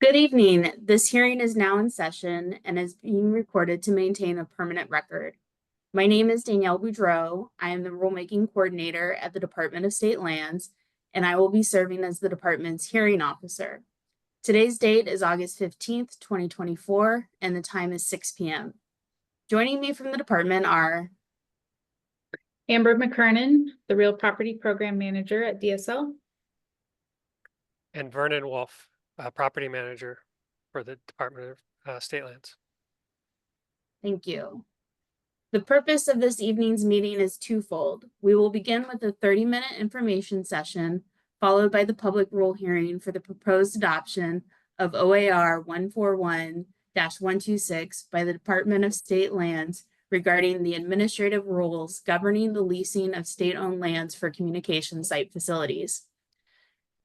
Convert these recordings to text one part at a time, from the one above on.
Good evening. This hearing is now in session and is being recorded to maintain a permanent record. My name is Danielle Boudreau. I am the rulemaking coordinator at the Department of State Lands, and I will be serving as the department's hearing officer. Today's date is August 15th, 2024, and the time is 6 p.m. Joining me from the department are Amber McKernan, the Real Property Program Manager at DSL. And Vernon Wolf, Property Manager for the Department of State Lands. Thank you. The purpose of this evening's meeting is twofold. We will begin with a 30-minute information session, followed by the public rule hearing for the proposed adoption of OAR 141-126 by the Department of State Lands regarding the administrative rules governing the leasing of state-owned lands for communication site facilities.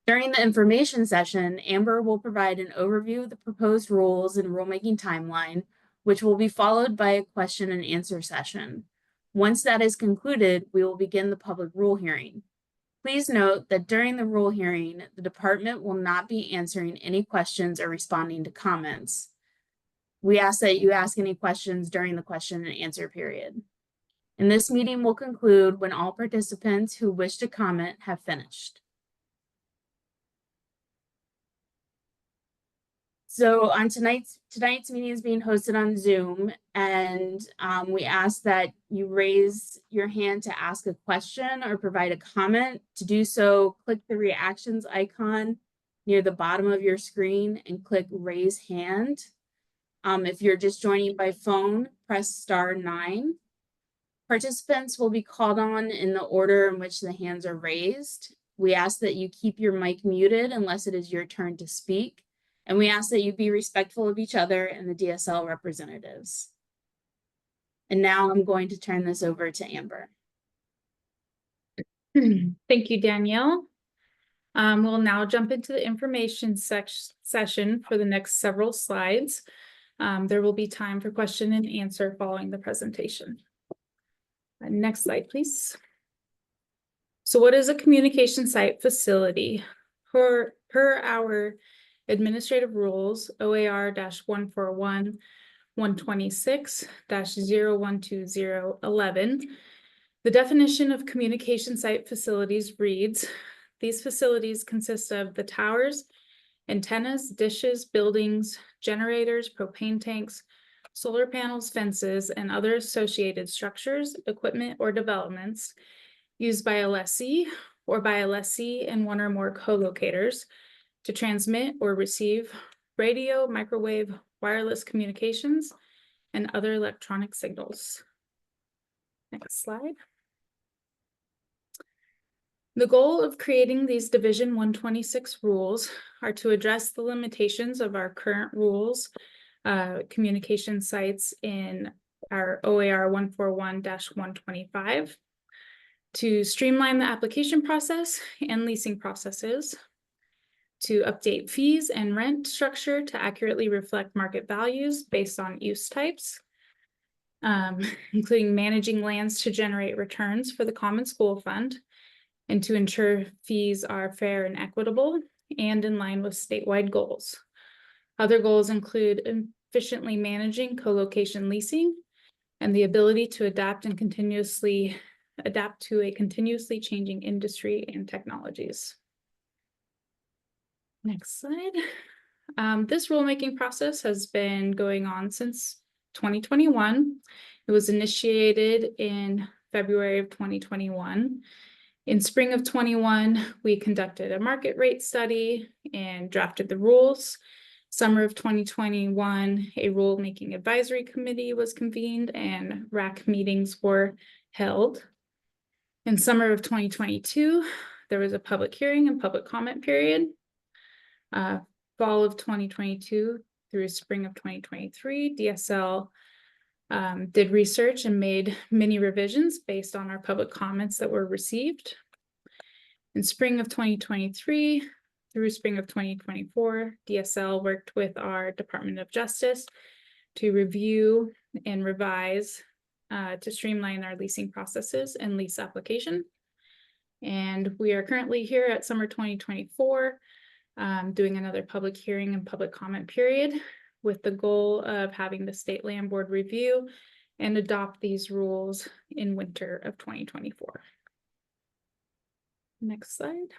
During the information session, Amber will provide an overview of the proposed rules and rulemaking timeline, which will be followed by a question and answer session. Once that is concluded, we will begin the public rule hearing. Please note that during the rule hearing, the department will not be answering any questions or responding to comments. We ask that you ask any questions during the question and answer period. And this meeting will conclude when all participants who wish to comment have finished. So on tonight's meeting is being hosted on Zoom, and we ask that you raise your hand to ask a question or provide a comment. To do so, click the reactions icon near the bottom of your screen and click raise hand. If you're just joining by phone, press *9. Participants will be called on in the order in which the hands are raised. We ask that you keep your mic muted unless it is your turn to speak. And we ask that you be respectful of each other and the DSL representatives. And now I'm going to turn this over to Amber. Thank you, Danielle. We'll now jump into the information session for the next several slides. There will be time for question and answer following the presentation. Next slide, please. So what is a communication site facility? Per our administrative rules, OAR-141-126-012011, the definition of communication site facilities reads, these facilities consist of the towers, antennas, dishes, buildings, generators, propane tanks, solar panels, fences, and other associated structures, equipment, or developments used by a lessee or by a lessee and one or more co-locators to transmit or receive radio, microwave, wireless communications, and other electronic signals. Next slide. The goal of creating these Division 126 rules are to address the limitations of our current rules, communication sites in our OAR 141-125, to streamline the application process and leasing processes, to update fees and rent structure to accurately reflect market values based on use types, including managing lands to generate returns for the Common School Fund, and to ensure fees are fair and equitable and in line with statewide goals. Other goals include efficiently managing co-location leasing and the ability to adapt to a continuously changing industry and technologies. Next slide. This rulemaking process has been going on since 2021. It was initiated in February of 2021. In spring of 21, we conducted a market rate study and drafted the rules. Summer of 2021, a rulemaking advisory committee was convened and RAC meetings were held. In summer of 2022, there was a public hearing and public comment period. Fall of 2022 through spring of 2023, DSL did research and made many revisions based on our public comments that were received. In spring of 2023 through spring of 2024, DSL worked with our Department of Justice to review and revise to streamline our leasing processes and lease application. And we are currently here at summer 2024. doing another public hearing and public comment period with the goal of having the State Land Board review and adopt these rules in winter of 2024. Next slide.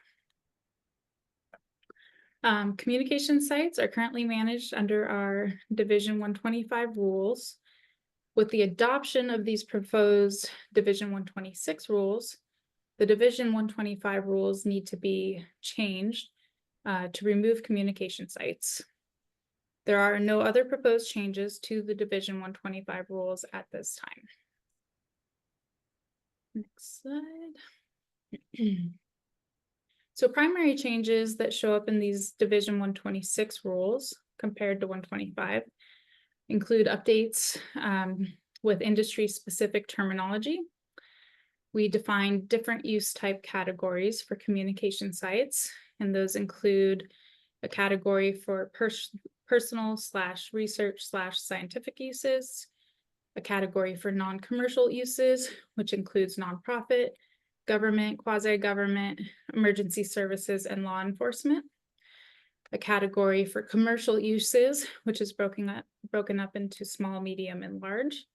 Communication sites are currently managed under our Division 125 rules. With the adoption of these proposed Division 126 rules, the Division 125 rules need to be changed to remove communication sites. There are no other proposed changes to the Division 125 rules at this time. Next slide. So primary changes that show up in these Division 126 rules compared to 125 include updates with industry-specific terminology. We define different use type categories for communication sites, and those include a category for personal/research/scientific uses, a category for non-commercial uses, which includes nonprofit, government, quasi-government, emergency services, and law enforcement. A category for commercial uses, which is broken up into small, medium, and large.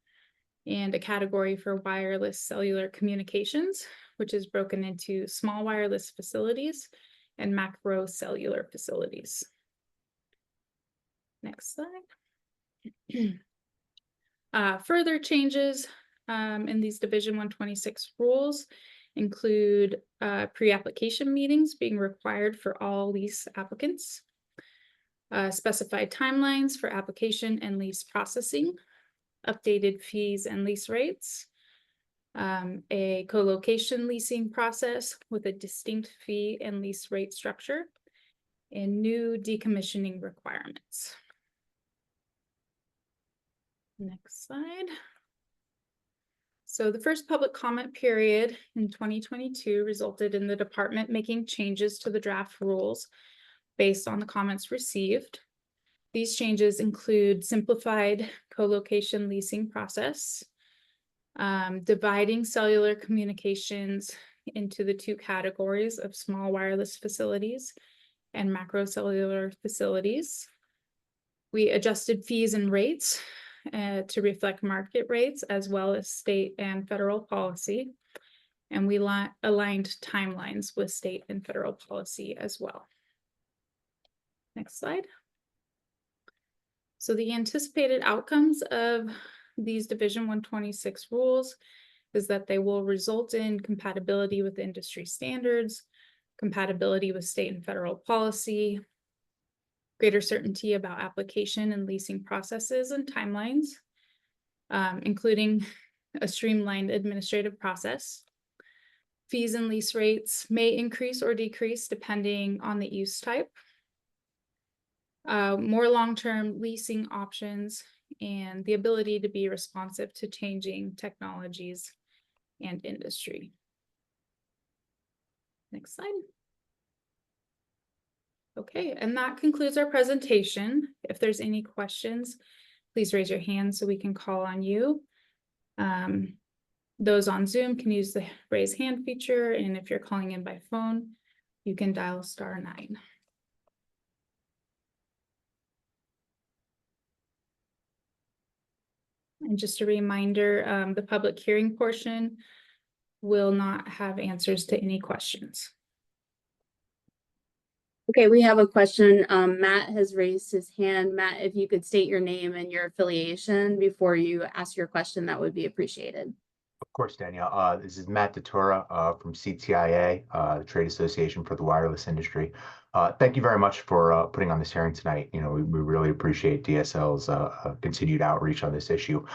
And a category for wireless cellular communications, which is broken into small wireless facilities and macro cellular facilities. Next slide. Further changes in these Division 126 rules include pre-application meetings being required for all lease applicants, specified timelines for application and lease processing, updated fees and lease rates, a co-location leasing process with a distinct fee and lease rate structure, and new decommissioning requirements. Next slide. So the first public comment period in 2022 resulted in the department making changes to the draft rules based on the comments received. These changes include simplified co-location leasing process, dividing cellular communications into the two categories of small wireless facilities and macro cellular facilities. We adjusted fees and rates to reflect market rates as well as state and federal policy. And we aligned timelines with state and federal policy as well. Next slide. So the anticipated outcomes of these Division 126 rules is that they will result in compatibility with industry standards, compatibility with state and federal policy, greater certainty about application and leasing processes and timelines, including a streamlined administrative process. Fees and lease rates may increase or decrease depending on the use type. More long-term leasing options and the ability to be responsive to changing technologies and industry. Next slide. Okay, and that concludes our presentation. If there's any questions, please raise your hand so we can call on you. Those on Zoom can use the raise hand feature, and if you're calling in by phone, you can dial *9. And just a reminder, the public hearing portion will not have answers to any questions. Okay, we have a question. Matt has raised his hand. Matt, if you could state your name and your affiliation before you ask your question, that would be appreciated. Of course, Danielle. This is Matt DeTora from CTIA, the Trade Association for the Wireless Industry. Thank you very much for putting on this hearing tonight. You know, we really appreciate DSL's continued outreach on this issue.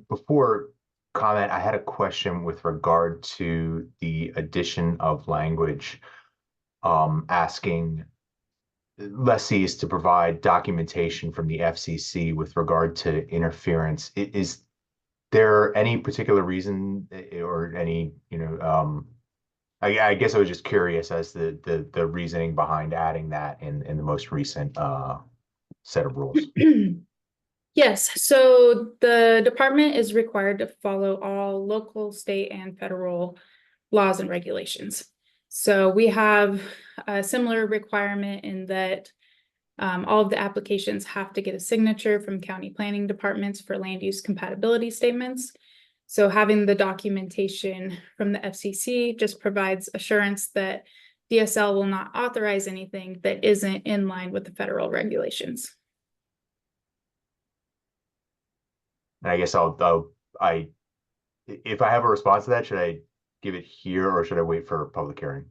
Before comment, I had a question with regard to the addition of language asking lessees to provide documentation from the FCC with regard to interference. Is there any particular reason or any, I guess I was just curious as to the reasoning behind adding that in the most recent set of rules. Yes, so the department is required to follow all local, state, and federal laws and regulations. So we have a similar requirement in that all of the applications have to get a signature from county planning departments for land use compatibility statements. So having the documentation from the FCC just provides assurance that DSL will not authorize anything that isn't in line with the federal regulations. And I guess if I have a response to that, should I give it here or should I wait for a public hearing?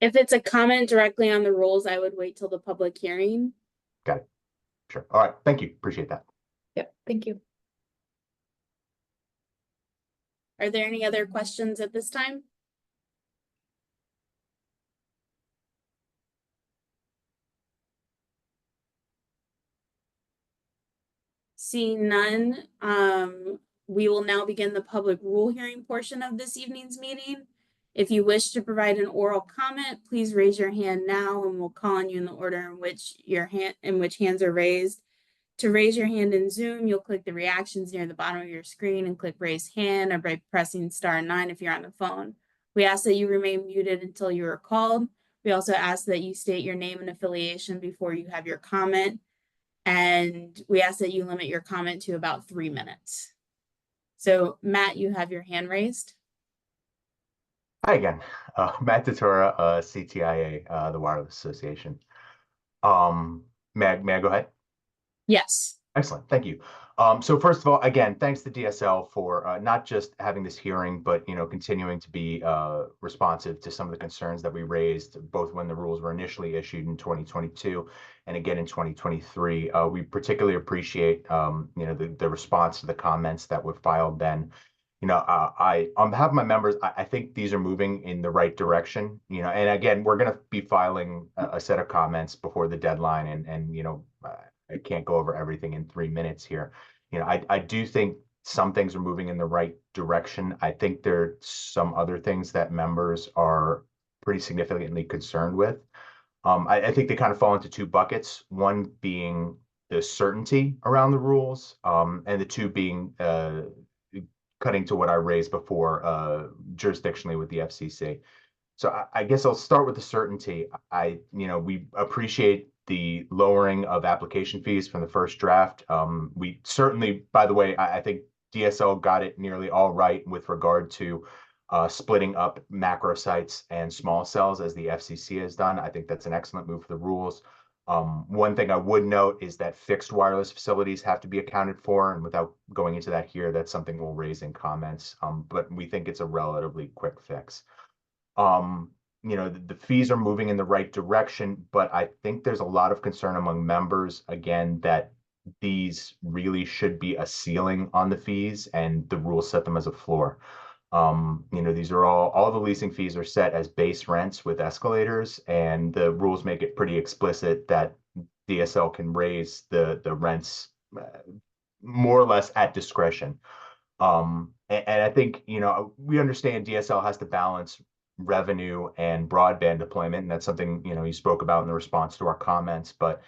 If it's a comment directly on the rules, I would wait till the public hearing. Got it. Sure. All right. Thank you. Appreciate that. Yep, thank you. Are there any other questions at this time? Seeing none, we will now begin the public rule hearing portion of this evening's meeting. If you wish to provide an oral comment, please raise your hand now and we'll call on you in the order in which hands are raised. To raise your hand in Zoom, you'll click the reactions near the bottom of your screen and click raise hand, or by pressing *9 if you're on the phone. We ask that you remain muted until you are called. We also ask that you state your name and affiliation before you have your comment. And we ask that you limit your comment to about 3 minutes. So Matt, you have your hand raised. Hi again, Matt Datura, CTIA, the Wireless Association. May I go ahead? Yes. Excellent, thank you. So first of all, again, thanks to DSL for not just having this hearing, but continuing to be responsive to some of the concerns that we raised, both when the rules were initially issued in 2022 and again in 2023. We particularly appreciate the response to the comments that were filed then. On behalf of my members, I think these are moving in the right direction. And again, we're going to be filing a set of comments before the deadline, and I can't go over everything in 3 minutes here. I do think some things are moving in the right direction. I think there are some other things that members are pretty significantly concerned with. I think they kind of fall into two buckets, one being the certainty around the rules, and the two being cutting to what I raised before jurisdictionally with the FCC. So I guess I'll start with the certainty. We appreciate the lowering of application fees from the first draft. We certainly, by the way, I think DSL got it nearly all right with regard to splitting up macro sites and small cells as the FCC has done. I think that's an excellent move for the rules. One thing I would note is that fixed wireless facilities have to be accounted for, and without going into that here, that's something we'll raise in comments, but we think it's a relatively quick fix. The fees are moving in the right direction, but I think there's a lot of concern among members, again, that these really should be a ceiling on the fees and the rules set them as a floor. These are all the leasing fees are set as base rents with escalators, and the rules make it pretty explicit that DSL can raise the rents more or less at discretion. And I think, we understand DSL has to balance revenue and broadband deployment, and that's something, you spoke about in the response to our comments. But,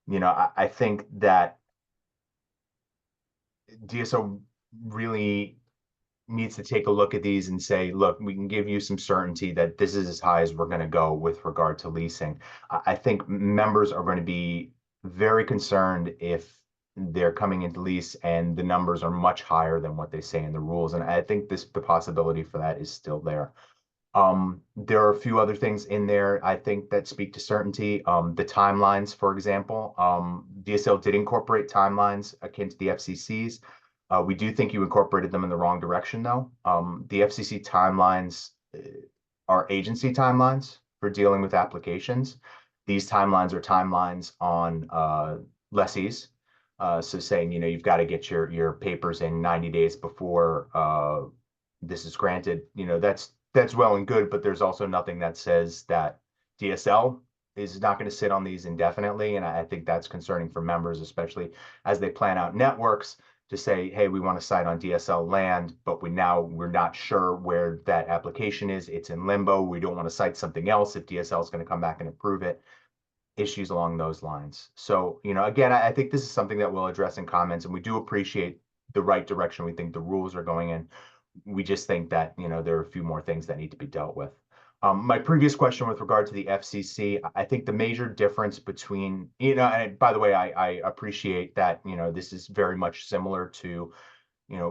I think that DSL really needs to take a look at these and say, look, we can give you some certainty that this is as high as we're going to go with regard to leasing. I think members are going to be very concerned if they're coming into lease and the numbers are much higher than what they say in the rules. And I think the possibility for that is still there. There are a few other things in there, I think, that speak to certainty. The timelines, for example, DSL did incorporate timelines akin to the FCC's. We do think you incorporated them in the wrong direction, though. The FCC timelines are agency timelines for dealing with applications. These timelines are timelines on lessees. So saying, you've got to get your papers in 90 days before this is granted. That's well and good, but there's also nothing that says that DSL is not going to sit on these indefinitely. And I think that's concerning for members, especially as they plan out networks, to say, hey, we want to site on DSL land, but we're not sure where that application is. It's in limbo. We don't want to cite something else if DSL is going to come back and approve it. Issues along those lines. So, again, I think this is something that we'll address in comments, and we do appreciate the right direction we think the rules are going in. We just think that, there are a few more things that need to be dealt with. My previous question with regard to the FCC, I think the major difference between, and by the way, I appreciate that, this is very much similar to,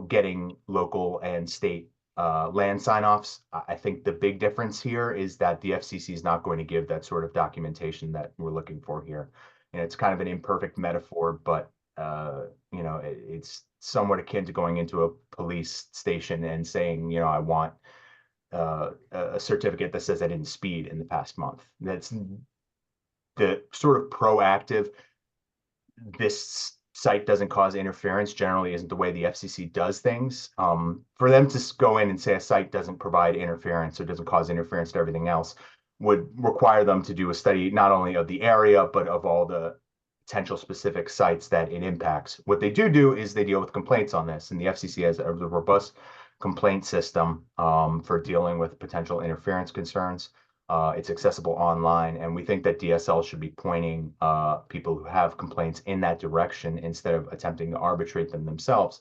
getting local and state land sign-offs. I think the big difference here is that the FCC is not going to give that sort of documentation that we're looking for here. And it's kind of an imperfect metaphor, but it's somewhat akin to going into a police station and saying, I want a certificate that says I didn't speed in the past month. That's the sort of proactive, this site doesn't cause interference generally isn't the way the FCC does things. For them to go in and say a site doesn't provide interference or doesn't cause interference to everything else would require them to do a study not only of the area, but of all the potential specific sites that it impacts. What they do is they deal with complaints on this, and the FCC has a robust complaint system for dealing with potential interference concerns. It's accessible online, and we think that DSL should be pointing people who have complaints in that direction instead of attempting to arbitrate them themselves.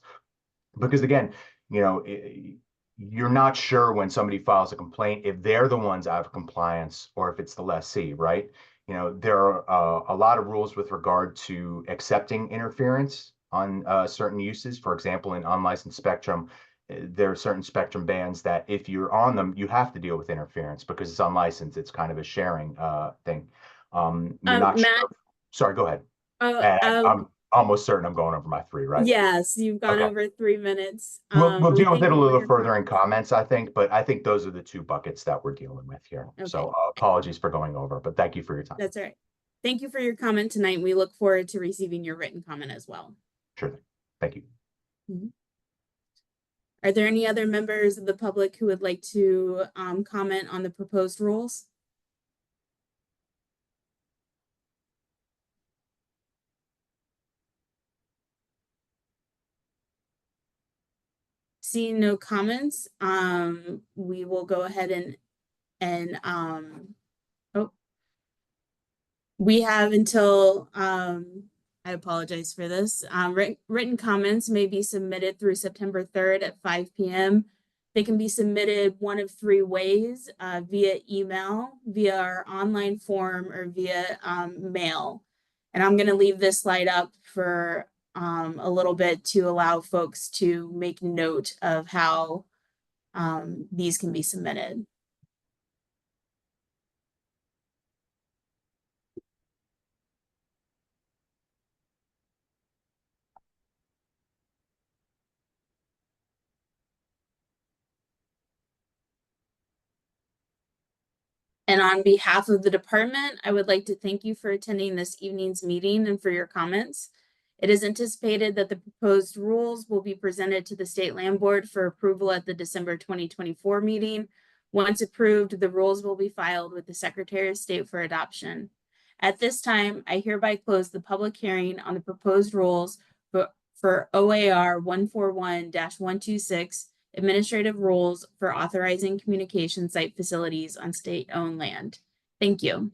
Because again, you're not sure when somebody files a complaint if they're the ones out of compliance or if it's the lessee, right? There are a lot of rules with regard to accepting interference on certain uses. For example, in unlicensed spectrum, there are certain spectrum bands that if you're on them, you have to deal with interference because it's unlicensed. It's kind of a sharing thing. You're not Matt, sure. Sorry, go ahead. And I'm almost certain I'm going over my 3, right? yes, you've gone Okay. over 3 minutes. We'll deal with thank it a you for little your further in comments. comments, I think, but I think those are the 2 buckets that we're dealing with here. So apologies for going over, but thank you for your time. That's all right. Thank you for your comment tonight. We look forward to receiving your written comment as well. Sure thing. Thank you. Are there any other members of the public who would like to comment on the proposed rules? Seeing no comments, we will go ahead and we have until I apologize for this. Written comments may be submitted through September 3rd at 5 p.m. They can be submitted one of 3 ways, via email, via our online form, or via mail. And I'm going to leave this slide up for a little bit to allow folks to make note of how these can be submitted. And on behalf of the department, I would like to thank you for attending this evening's meeting and for your comments. It is anticipated that the proposed rules will be presented to the State Land Board for approval at the December 2024 meeting. Once approved, the rules will be filed with the Secretary of State for adoption. At this time, I hereby close the public hearing on the proposed rules for OAR 141-126, administrative rules for authorizing communication site facilities on state-owned land. Thank you.